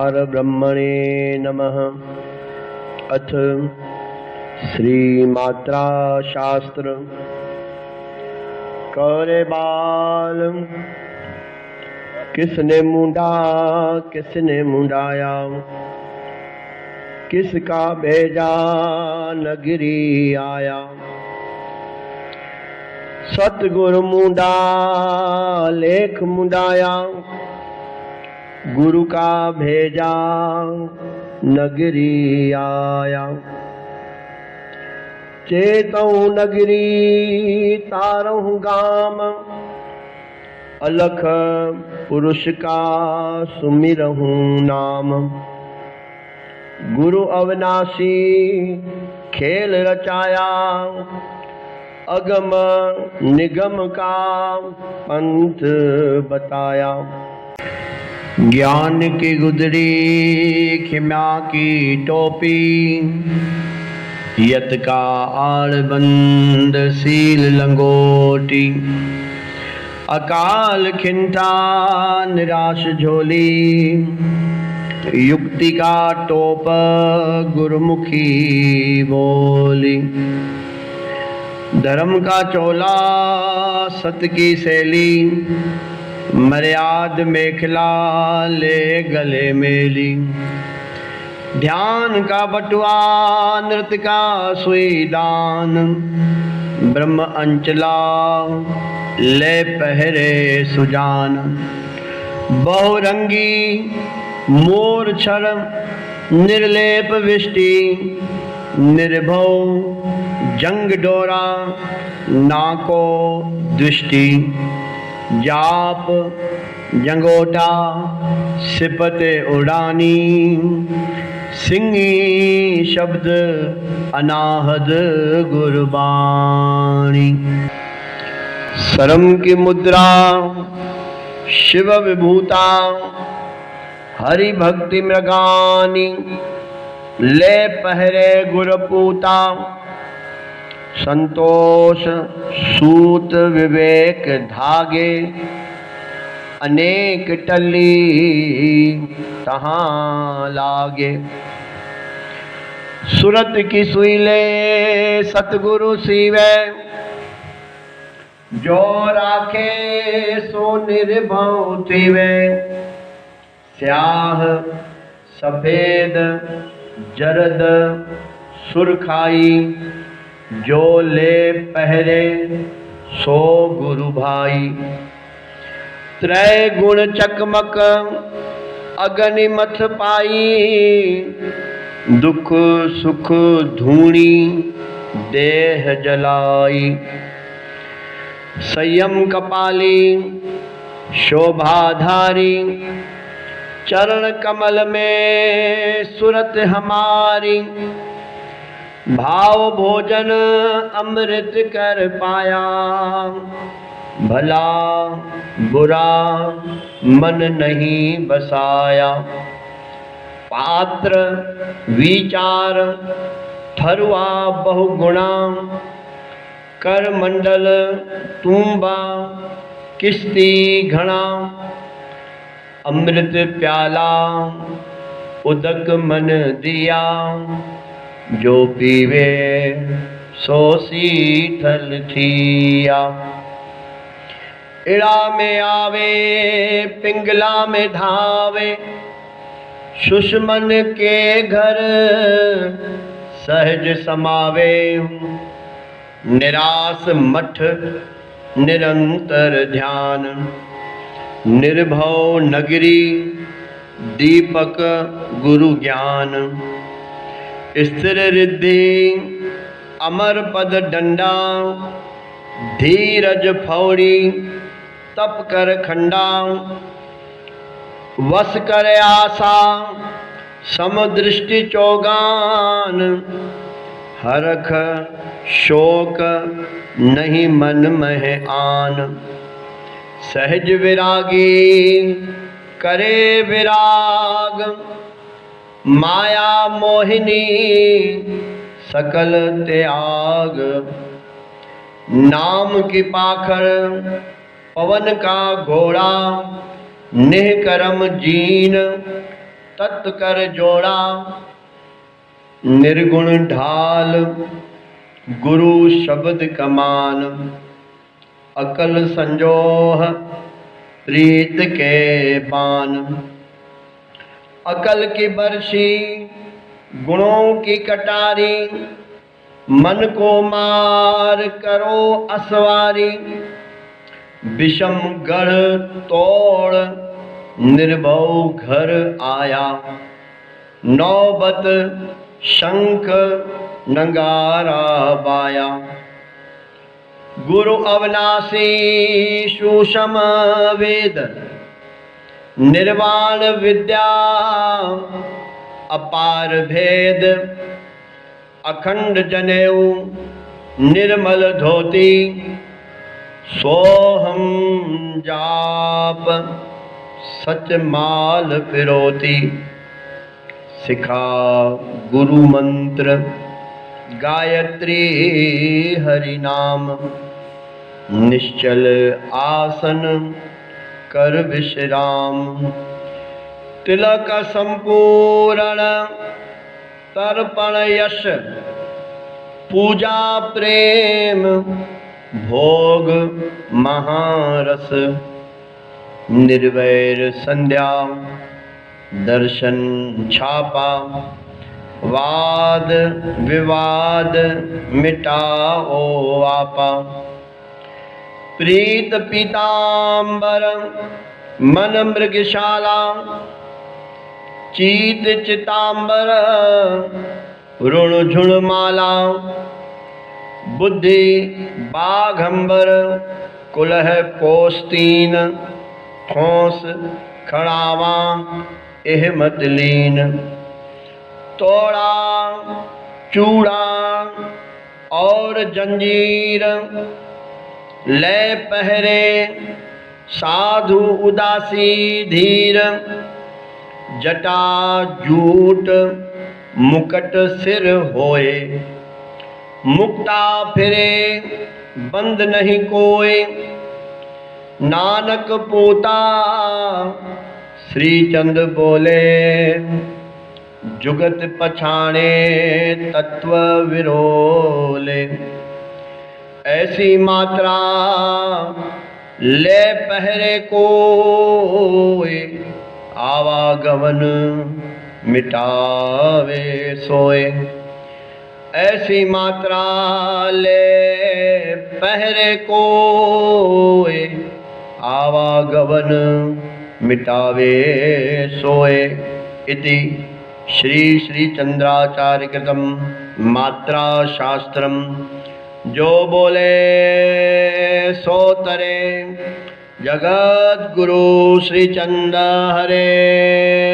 परब्रह्मणे नमः। अथ श्रीमात्रा शास्त्र। करे बाल किसने मुंडा किसने मुंडाया, किसका भेजा नगरी आया। सतगुरु मुंडा लेख मुंडाया, गुरु का भेजा नगरी आया। चेतऊ नगरी तारहु गाम, अलख पुरुष का सुमिरहु नाम। गुरु अविनाशी खेल रचाया, अगम निगम का पंथ बताया। ज्ञान की गुदड़ी खिम्या की टोपी, यत का आड़बंद सील लंगोटी। अकाल खिंता निराश झोली, युक्ति का टोप गुरुमुखी बोली। धर्म का चोला सत की शैली, मर्याद मेखला ले गले मेली। ध्यान का बटुआ नृत्य का सुई दान, ब्रह्म अंचला ले पहरे सुजान। बहुरंगी मोर छर निर्लेप विष्टि, निर्भव जंग डोरा नाको दृष्टि। जाप जंगोटा सिपते उड़ानी, सिंगी शब्द अनाहद गुरबाणी। शर्म की मुद्रा शिव विभूता, हरि भक्ति मृगानी ले पहरे गुरपूता। संतोष सूत विवेक धागे, अनेक टली तहाँ लागे। सुरत की सुईले सतगुरु सीवे, जो राखे सो निर्भव थीवे। स्याह सफेद जरद सुरखाई, जो ले पहरे सो गुरु भाई। त्रय गुण चकमक अगनिमथ पाई, दुख सुख धूणी देह जलाई। संयम कपाली शोभाधारी, चरण कमल में सुरत हमारी। भाव भोजन अमृत कर पाया, भला बुरा मन नहीं बसाया। पात्र विचार थरुआ बहुगुणा, कर मंडल तुम्बा किस्ती घना। अमृत प्याला उदक मन दिया, जो पीवे सो शीतल थिया। इड़ा में आवे पिंगला में धावे, सुषमन के घर सहज समावे। निराश मठ निरंतर ध्यान, निर्भव नगरी दीपक गुरु ज्ञान। स्थिर रिद्धि अमर पद डंडा, धीरज फौड़ी तप कर खंडा। वस कर आशा समदृष्टि चौगान, हरख शोक नहीं मन में आन। सहज विरागी करे विराग, माया मोहिनी सकल त्याग। नाम की पाखर पवन का घोड़ा, निह करम जीन तत् कर जोड़ा, निर्गुण ढाल गुरु शब्द कमान, अकल संजोह प्रीत के पान। अकल की बरसी गुणों की कटारी, मन को मार करो असवारी। विषम गढ़ तोड़ निर्भव घर आया, नौबत शंख नगारा बाया। गुरु अविनाशी सुषम वेद, निर्वाण विद्या अपार भेद। अखंड जनेऊ निर्मल धोती, सोहम जाप सच माल फिरोती। सिखा गुरु मंत्र गायत्री हरि नाम, निश्चल आसन कर विश्राम। तिलक संपूर्ण तर्पण यश, पूजा प्रेम भोग महारस। निर्वैर संध्या दर्शन छापा, वाद विवाद मिटाओ आपा। प्रीत पीतांबर मन मृगशाला, चीत चितांबर ऋण झुण माला। बुद्धि बाघंबर कुलह पोस्तीन, ठोस खड़ावा एह मत लीन। तोड़ा चूड़ा और जंजीर, ले पहरे साधु उदासी धीर। जटा जूट मुकट सिर होए, मुक्ता फिरे बंद नहीं कोय। नानक पोता श्री चंद बोले, जुगत पछाणे तत्व विरोले। ऐसी मात्रा ले पहरे कोय, आवागमन मिटावे सोए। ऐसी मात्रा ले पहरे कोय, आवागमन मिटावे सोए। इति श्री श्री चंद्राचार्य कृतम मात्रा शास्त्रम। जो बोले सो तरे, जगत गुरु श्री चंद हरे।